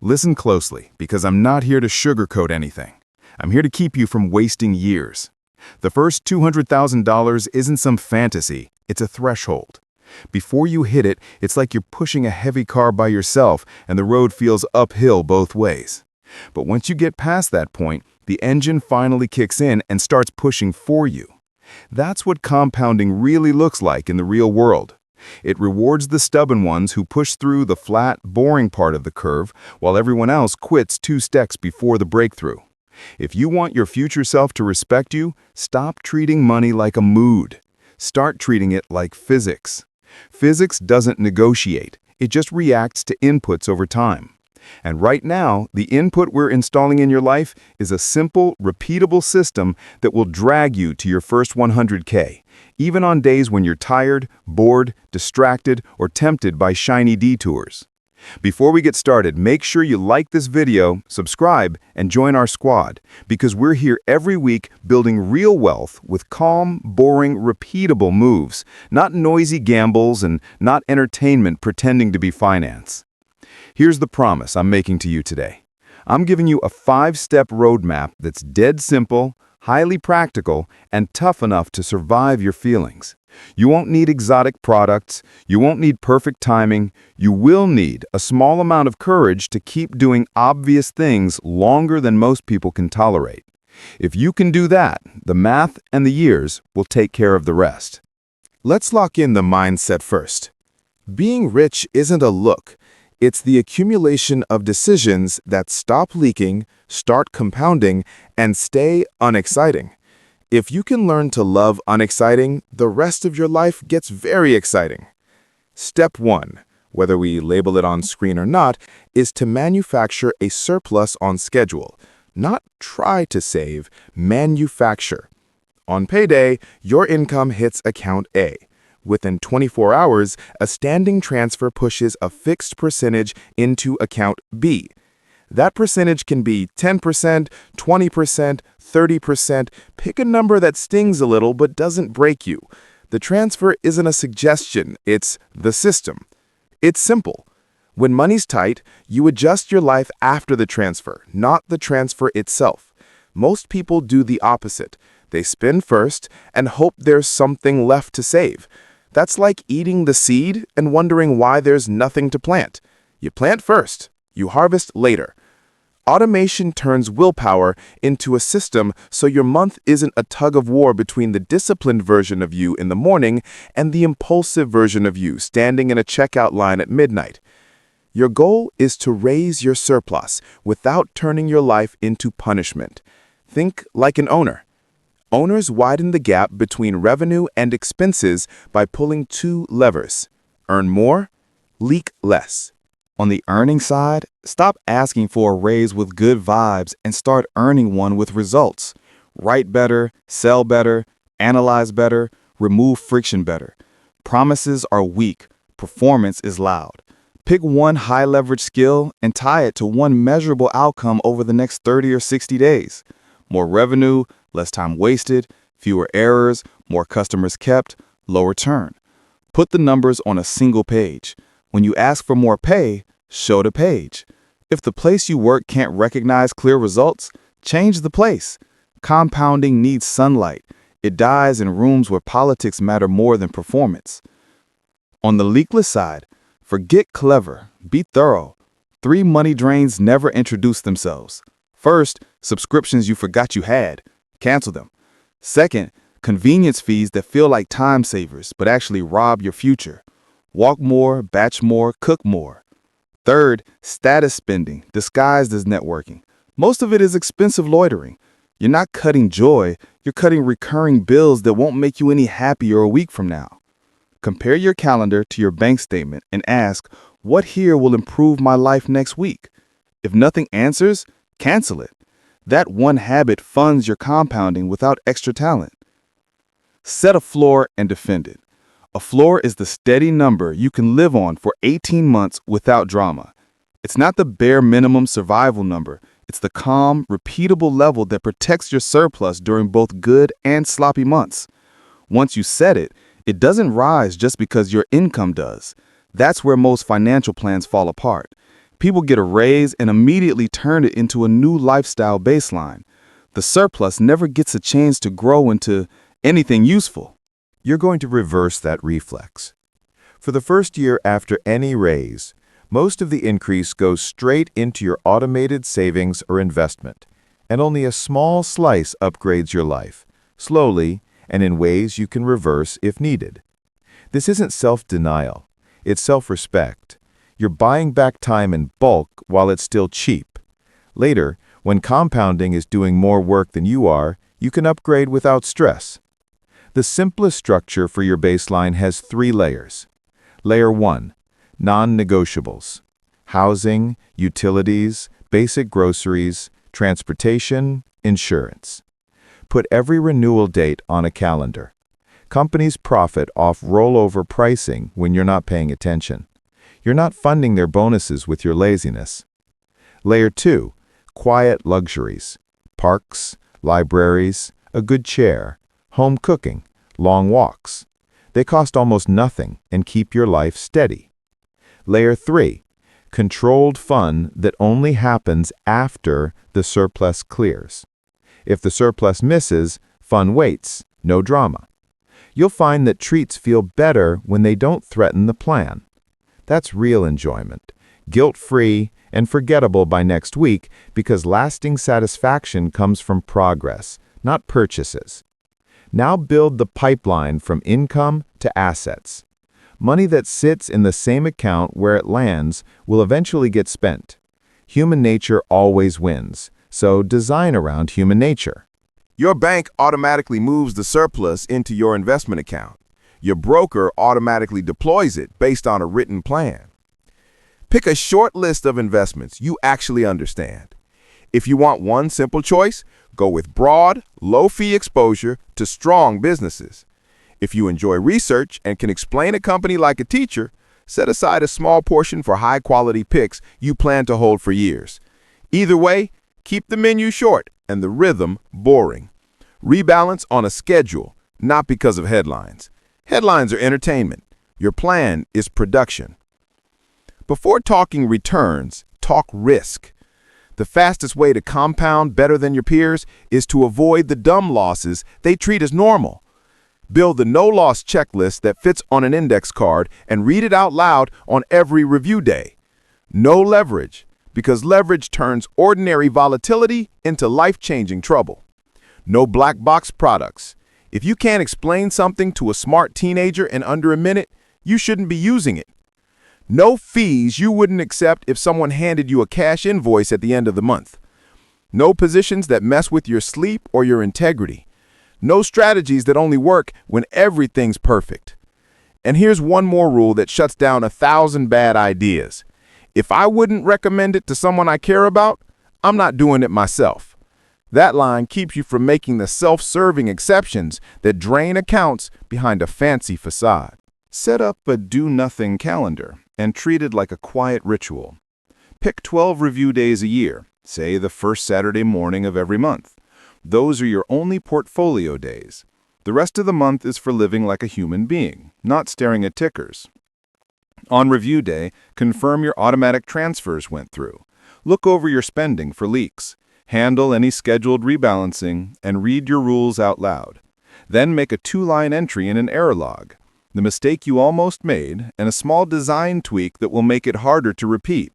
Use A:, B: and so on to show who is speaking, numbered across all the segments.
A: Listen closely, because I'm not here to sugarcoat anything. I'm here to keep you from wasting years. The first $200,000 isn't some fantasy, it's a threshold. Before you hit it, it's like you're pushing a heavy car by yourself and the road feels uphill both ways. But once you get past that point, the engine finally kicks in and starts pushing for you. That's what compounding really looks like in the real world. It rewards the stubborn ones who push through the flat, boring part of the curve, while everyone else quits 2 steps before the breakthrough. If you want your future self to respect you, stop treating money like a mood. Start treating it like physics. Physics doesn't negotiate, it just reacts to inputs over time. And right now, the input we're installing in your life is a simple, repeatable system that will drag you to your first 100K, even on days when you're tired, bored, distracted, or tempted by shiny detours. Before we get started, make sure you like this video, subscribe, and join our squad, because we're here every week building real wealth with calm, boring, repeatable moves, not noisy gambles and not entertainment pretending to be finance. Here's the promise I'm making to you today. I'm giving you a 5-step roadmap that's dead simple, highly practical, and tough enough to survive your feelings. You won't need exotic products, you won't need perfect timing, you will need a small amount of courage to keep doing obvious things longer than most people can tolerate. If you can do that, the math and the years will take care of the rest. Let's lock in the mindset first. Being rich isn't a look. It's the accumulation of decisions that stop leaking, start compounding, and stay unexciting. If you can learn to love unexciting, the rest of your life gets very exciting. Step 1, whether we label it on screen or not, is to manufacture a surplus on schedule. Not try to save, manufacture. On payday, your income hits account A. Within 24 hours, a standing transfer pushes a fixed percentage into account B. That percentage can be 10%, 20%, 30%. Pick a number that stings a little but doesn't break you. The transfer isn't a suggestion, it's the system. It's simple. When money's tight, you adjust your life after the transfer, not the transfer itself. Most people do the opposite. They spend first and hope there's something left to save. That's like eating the seed and wondering why there's nothing to plant. You plant first, you harvest later. Automation turns willpower into a system so your month isn't a tug of war between the disciplined version of you in the morning and the impulsive version of you standing in a checkout line at midnight. Your goal is to raise your surplus without turning your life into punishment. Think like an owner. Owners widen the gap between revenue and expenses by pulling 2 levers. Earn more, leak less. On the earning side, stop asking for a raise with good vibes and start earning one with results. Write better, sell better, analyze better, remove friction better. Promises are weak, performance is loud. Pick one high-leverage skill and tie it to one measurable outcome over the next 30 or 60 days. More revenue, less time wasted, fewer errors, more customers kept, lower churn. Put the numbers on a single page. When you ask for more pay, show the page. If the place you work can't recognize clear results, change the place. Compounding needs sunlight. It dies in rooms where politics matter more than performance. On the leakless side, forget clever, be thorough. 3 money drains never introduce themselves. First, subscriptions you forgot you had. Cancel them. Second, convenience fees that feel like time savers but actually rob your future. Walk more, batch more, cook more. Third, status spending disguised as networking. Most of it is expensive loitering. You're not cutting joy, you're cutting recurring bills that won't make you any happier a week from now. Compare your calendar to your bank statement and ask, what here will improve my life next week? If nothing answers, cancel it. That one habit funds your compounding without extra talent. Set a floor and defend it. A floor is the steady number you can live on for 18 months without drama. It's not the bare minimum survival number. It's the calm, repeatable level that protects your surplus during both good and sloppy months. Once you set it, it doesn't rise just because your income does. That's where most financial plans fall apart.
B: People get a raise and immediately turn it into a new lifestyle baseline. The surplus never gets a chance to grow into anything useful.
A: You're going to reverse that reflex. For the first year after any raise, most of the increase goes straight into your automated savings or investment, and only a small slice upgrades your life, slowly and in ways you can reverse if needed. This isn't self-denial, it's self-respect. You're buying back time in bulk while it's still cheap. Later, when compounding is doing more work than you are, you can upgrade without stress. The simplest structure for your baseline has 3 layers. Layer 1, non-negotiables. Housing, utilities, basic groceries, transportation, insurance. Put every renewal date on a calendar. Companies profit off rollover pricing when you're not paying attention. You're not funding their bonuses with your laziness. Layer 2, quiet luxuries. Parks, libraries, a good chair, home cooking, long walks. They cost almost nothing and keep your life steady. Layer 3, controlled fun that only happens after the surplus clears. If the surplus misses, fun waits, no drama. You'll find that treats feel better when they don't threaten the plan. That's real enjoyment, guilt-free and forgettable by next week because lasting satisfaction comes from progress, not purchases. Now build the pipeline from income to assets. Money that sits in the same account where it lands will eventually get spent. Human nature always wins, so design around human nature.
C: Your bank automatically moves the surplus into your investment account. Your broker automatically deploys it based on a written plan. Pick a short list of investments you actually understand. If you want one simple choice, go with broad, low-fee exposure to strong businesses. If you enjoy research and can explain a company like a teacher, set aside a small portion for high-quality picks you plan to hold for years. Either way, keep the menu short and the rhythm boring. Rebalance on a schedule, not because of headlines. Headlines are entertainment. Your plan is production. Before talking returns, talk risk. The fastest way to compound better than your peers is to avoid the dumb losses they treat as normal. Build the no-loss checklist that fits on an index card and read it out loud on every review day. No leverage, because leverage turns ordinary volatility into life-changing trouble. No black box products. If you can't explain something to a smart teenager in under a minute, you shouldn't be using it. No fees you wouldn't accept if someone handed you a cash invoice at the end of the month. No positions that mess with your sleep or your integrity. No strategies that only work when everything's perfect. And here's one more rule that shuts down 1,000 bad ideas. If I wouldn't recommend it to someone I care about, I'm not doing it myself. That line keeps you from making the self-serving exceptions that drain accounts behind a fancy facade. Set up a do-nothing calendar and treat it like a quiet ritual. Pick 12 review days a year, say the first Saturday morning of every month. Those are your only portfolio days. The rest of the month is for living like a human being, not staring at tickers. On review day, confirm your automatic transfers went through. Look over your spending for leaks. Handle any scheduled rebalancing and read your rules out loud. Then make a 2-line entry in an error log. The mistake you almost made, and a small design tweak that will make it harder to repeat.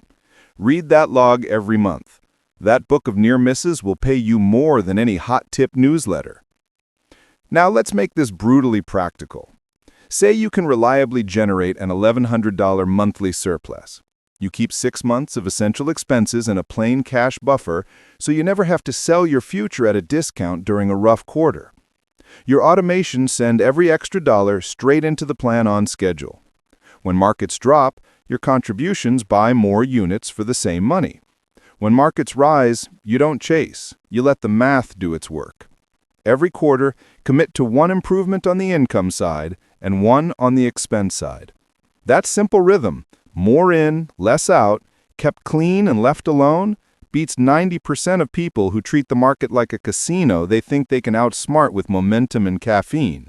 C: Read that log every month. That book of near misses will pay you more than any hot tip newsletter. Now let's make this brutally practical. Say you can reliably generate an $1,100 monthly surplus. You keep 6 months of essential expenses in a plain cash buffer so you never have to sell your future at a discount during a rough quarter. Your automations send every extra dollar straight into the plan on schedule. When markets drop, your contributions buy more units for the same money. When markets rise, you don't chase. You let the math do its work. Every quarter, commit to 1 improvement on the income side and 1 on the expense side. That simple rhythm, more in, less out, kept clean and left alone, beats 90% of people who treat the market like a casino they think they can outsmart with momentum and caffeine.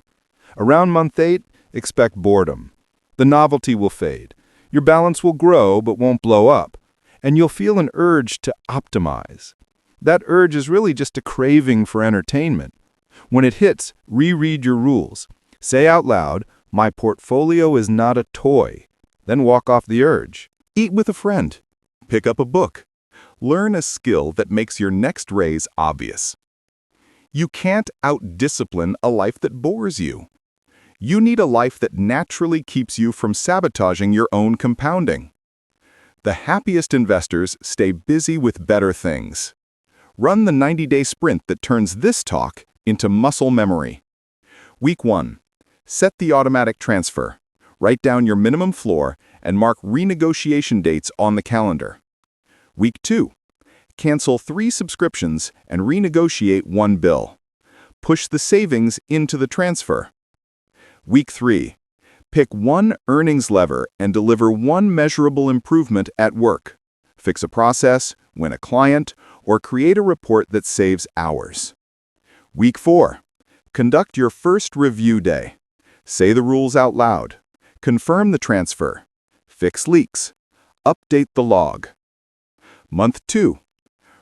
C: Around month 8, expect boredom. The novelty will fade. Your balance will grow but won't blow up.
B: and you'll feel an urge to optimize. That urge is really just a craving for entertainment. When it hits, reread your rules. Say out loud, "My portfolio is not a toy." Then walk off the urge. Eat with a friend. Pick up a book. Learn a skill that makes your next raise obvious. You can't out-discipline a life that bores you. You need a life that naturally keeps you from sabotaging your own compounding. The happiest investors stay busy with better things. Run the 90-day sprint that turns this talk into muscle memory. Week 1. Set the automatic transfer. Write down your minimum floor and mark renegotiation dates on the calendar. Week 2. Cancel 3 subscriptions and renegotiate 1 bill. Push the savings into the transfer. Week 3. Pick 1 earnings lever and deliver 1 measurable improvement at work. Fix a process, win a client, or create a report that saves hours. Week 4. Conduct your first review day. Say the rules out loud. Confirm the transfer. Fix leaks. Update the log. Month 2.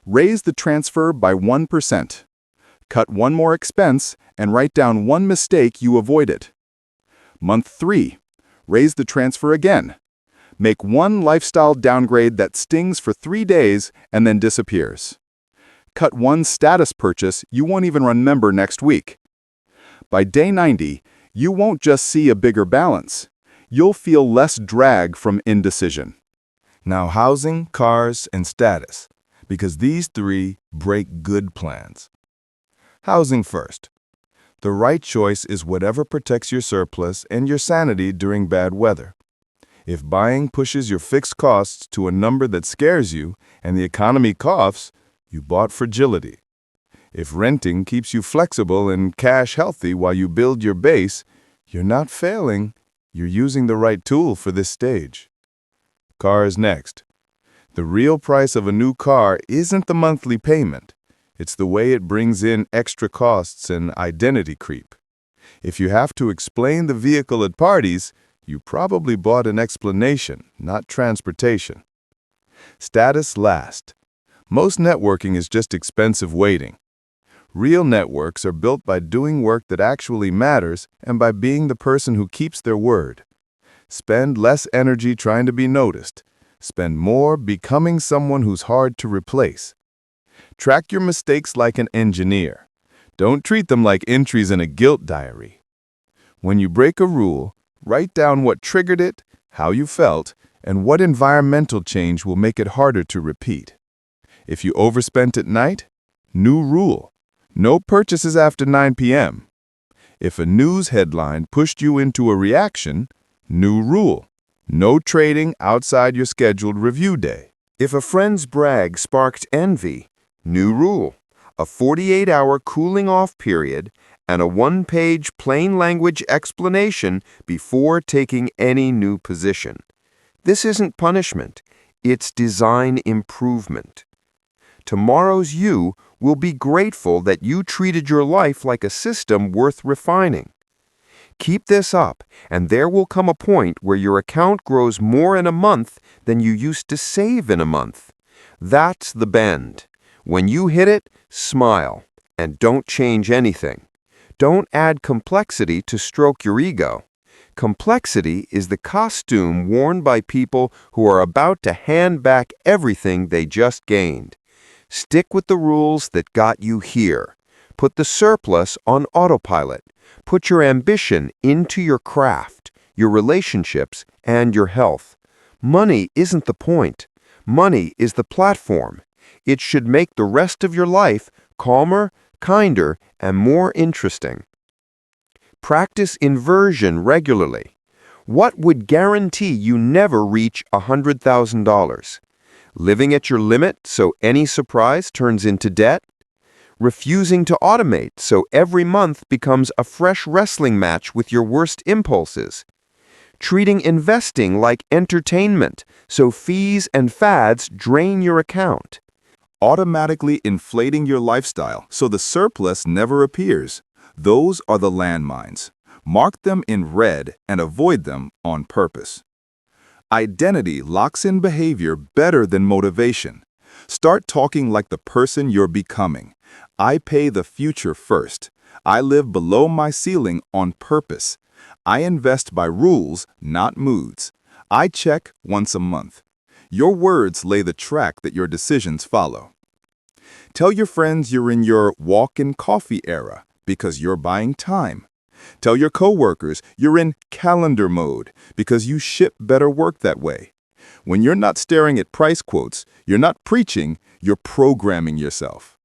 B: Raise the transfer by 1%. Cut 1 more expense and write down 1 mistake you avoided. Month 3. Raise the transfer again. Make 1 lifestyle downgrade that stings for 3 days and then disappears. Cut 1 status purchase you won't even remember next week. By day 90, you won't just see a bigger balance. You'll feel less drag from indecision.
A: Now housing, cars, and status, because these 3 break good plans. Housing first. The right choice is whatever protects your surplus and your sanity during bad weather. If buying pushes your fixed costs to a number that scares you and the economy coughs, you bought fragility. If renting keeps you flexible and cash healthy while you build your base, you're not failing, you're using the right tool for this stage. Cars next. The real price of a new car isn't the monthly payment. It's the way it brings in extra costs and identity creep. If you have to explain the vehicle at parties, you probably bought an explanation, not transportation. Status last. Most networking is just expensive waiting. Real networks are built by doing work that actually matters and by being the person who keeps their word. Spend less energy trying to be noticed. Spend more becoming someone who's hard to replace. Track your mistakes like an engineer. Don't treat them like entries in a guilt diary. When you break a rule, write down what triggered it, how you felt, and what environmental change will make it harder to repeat. If you overspent at night, new rule. No purchases after 9 p.m. If a news headline pushed you into a reaction, new rule. No trading outside your scheduled review day.
C: If a friend's brag sparked envy, new rule. A 48-hour cooling-off period and a 1-page plain language explanation before taking any new position. This isn't punishment. It's design improvement. Tomorrow's you will be grateful that you treated your life like a system worth refining. Keep this up, and there will come a point where your account grows more in a month than you used to save in a month. That's the bend. When you hit it, smile, and don't change anything. Don't add complexity to stroke your ego. Complexity is the costume worn by people who are about to hand back everything they just gained. Stick with the rules that got you here. Put the surplus on autopilot. Put your ambition into your craft, your relationships, and your health. Money isn't the point. Money is the platform. It should make the rest of your life calmer, kinder, and more interesting. Practice inversion regularly. What would guarantee you never reach $100,000? Living at your limit so any surprise turns into debt? Refusing to automate so every month becomes a fresh wrestling match with your worst impulses? Treating investing like entertainment so fees and fads drain your account?
B: Automatically inflating your lifestyle so the surplus never appears. Those are the landmines. Mark them in red and avoid them on purpose. Identity locks in behavior better than motivation. Start talking like the person you're becoming. I pay the future first. I live below my ceiling on purpose. I invest by rules, not moods. I check once a month. Your words lay the track that your decisions follow. Tell your friends you're in your walk-in coffee era because you're buying time. Tell your coworkers you're in calendar mode because you ship better work that way. When you're not staring at price quotes, you're not preaching, you're programming yourself.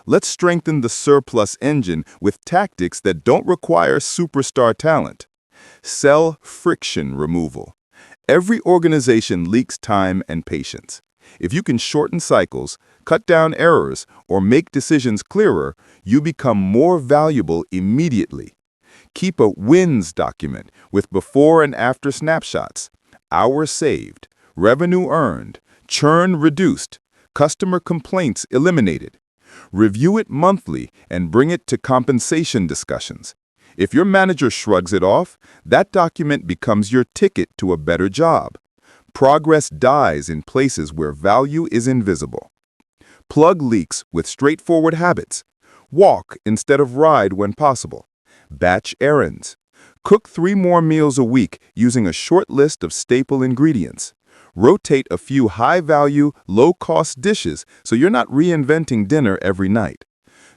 B: Let's strengthen the surplus engine with tactics that don't require superstar talent. Cell friction removal. Every organization leaks time and patience. If you can shorten cycles, cut down errors, or make decisions clearer, you become more valuable immediately. Keep a wins document with before and after snapshots, hours saved, revenue earned, churn reduced, customer complaints eliminated. Review it monthly and bring it to compensation discussions. If your manager shrugs it off, that document becomes your ticket to a better job. Progress dies in places where value is invisible. Plug leaks with straightforward habits. Walk instead of ride when possible. Batch errands. Cook 3 more meals a week using a short list of staple ingredients. Rotate a few high-value, low-cost dishes so you're not reinventing dinner every night.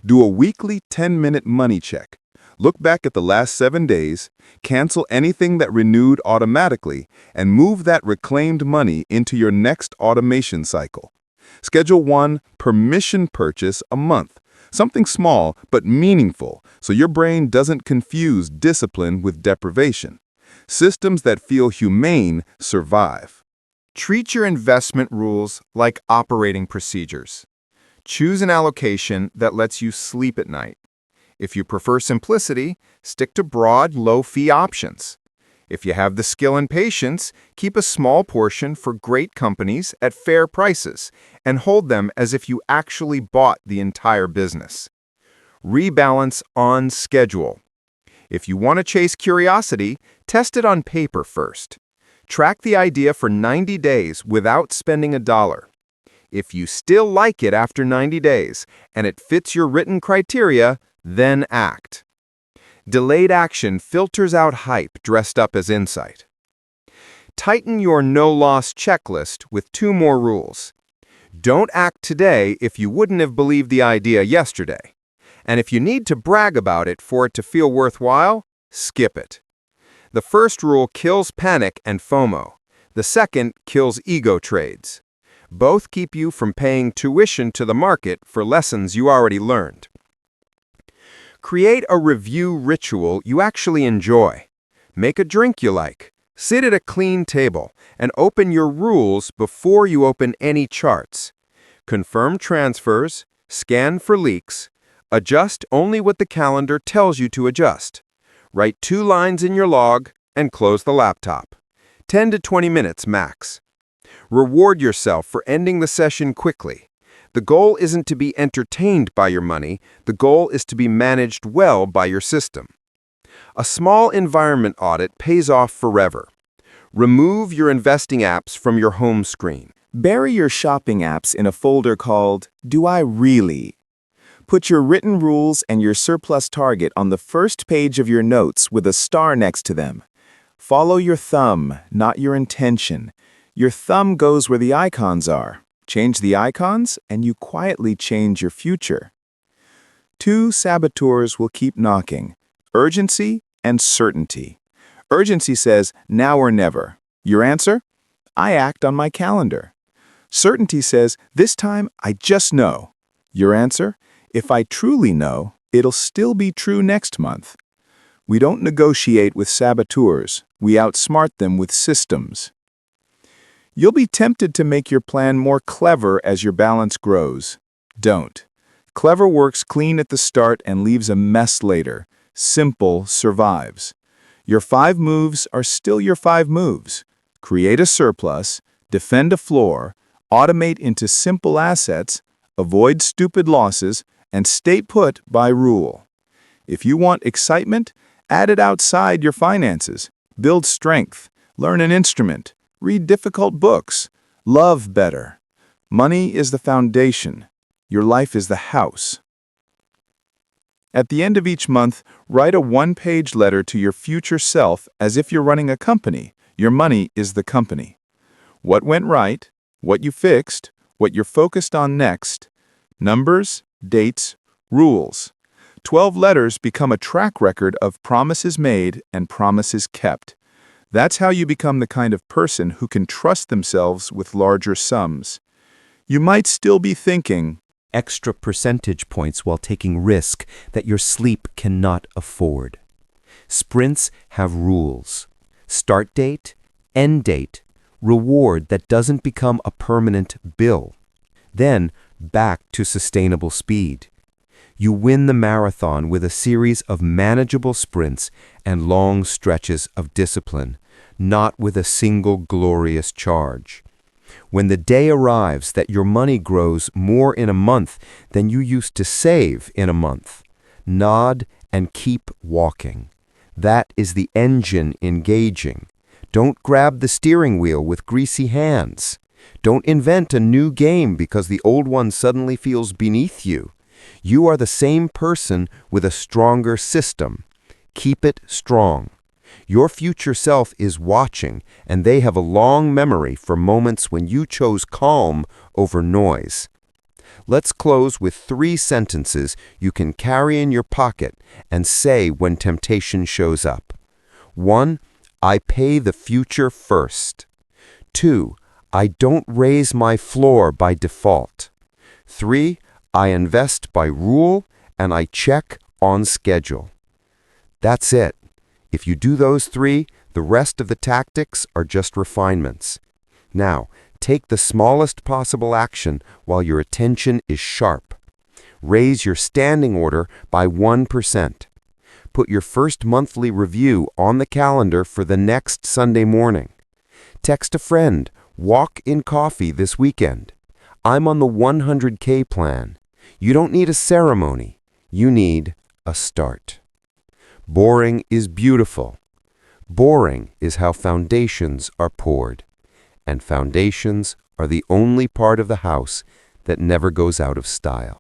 B: Do a weekly 10-minute money check. Look back at the last 7 days, cancel anything that renewed automatically, and move that reclaimed money into your next automation cycle. Schedule one permission purchase a month, something small but meaningful, so your brain doesn't confuse discipline with deprivation. Systems that feel humane survive.
A: Treat your investment rules like operating procedures. Choose an allocation that lets you sleep at night. If you prefer simplicity, stick to broad, low-fee options. If you have the skill and patience, keep a small portion for great companies at fair prices and hold them as if you actually bought the entire business. Rebalance on schedule. If you want to chase curiosity, test it on paper first. Track the idea for 90 days without spending a dollar. If you still like it after 90 days and it fits your written criteria, then act. Delayed action filters out hype dressed up as insight. Tighten your no-loss checklist with 2 more rules. Don't act today if you wouldn't have believed the idea yesterday. And if you need to brag about it for it to feel worthwhile, skip it. The first rule kills panic and FOMO. The second kills ego trades. Both keep you from paying tuition to the market for lessons you already learned. Create a review ritual you actually enjoy. Make a drink you like. Sit at a clean table and open your rules before you open any charts. Confirm transfers, scan for leaks, adjust only what the calendar tells you to adjust. Write 2 lines in your log and close the laptop. 10 to 20 minutes max. Reward yourself for ending the session quickly. The goal isn't to be entertained by your money, the goal is to be managed well by your system. A small environment audit pays off forever. Remove your investing apps from your home screen.
D: Bury your shopping apps in a folder called Do I Really? Put your written rules and your surplus target on the first page of your notes with a star next to them. Follow your thumb, not your intention. Your thumb goes where the icons are. Change the icons, and you quietly change your future. 2 saboteurs will keep knocking: urgency and certainty. Urgency says, now or never. Your answer? I act on my calendar. Certainty says, this time I just know. Your answer? If I truly know, it'll still be true next month. We don't negotiate with saboteurs. We outsmart them with systems. You'll be tempted to make your plan more clever as your balance grows. Don't. Clever works clean at the start and leaves a mess later. Simple survives. Your 5 moves are still your 5 moves. Create a surplus, defend a floor, automate into simple assets, avoid stupid losses, and stay put by rule. If you want excitement, add it outside your finances. Build strength, learn an instrument,
B: Read difficult books. Love better. Money is the foundation. Your life is the house. At the end of each month, write a one-page letter to your future self as if you're running a company. Your money is the company. What went right, what you fixed, what you're focused on next, numbers, dates, rules. 12 letters become a track record of promises made and promises kept. That's how you become the kind of person who can trust themselves with larger sums. You might still be thinking,
E: extra percentage points while taking risk that your sleep cannot afford. Sprints have rules. Start date, end date, reward that doesn't become a permanent bill. Then back to sustainable speed. You win the marathon with a series of manageable sprints and long stretches of discipline, not with a single glorious charge. When the day arrives that your money grows more in a month than you used to save in a month, nod and keep walking. That is the engine engaging. Don't grab the steering wheel with greasy hands. Don't invent a new game because the old one suddenly feels beneath you. You are the same person with a stronger system. Keep it strong. Your future self is watching, and they have a long memory for moments when you chose calm over noise. Let's close with 3 sentences you can carry in your pocket and say when temptation shows up. 1. I pay the future first. 2. I don't raise my floor by default. 3. I invest by rule and I check on schedule. That's it. If you do those 3, the rest of the tactics are just refinements. Now, take the smallest possible action while your attention is sharp. Raise your standing order by 1%. Put your first monthly review on the calendar for the next Sunday morning. Text a friend, walk in coffee this weekend. I'm on the 100K plan. You don't need a ceremony. You need a start. Boring is beautiful. Boring is how foundations are poured. And foundations are the only part of the house that never goes out of style.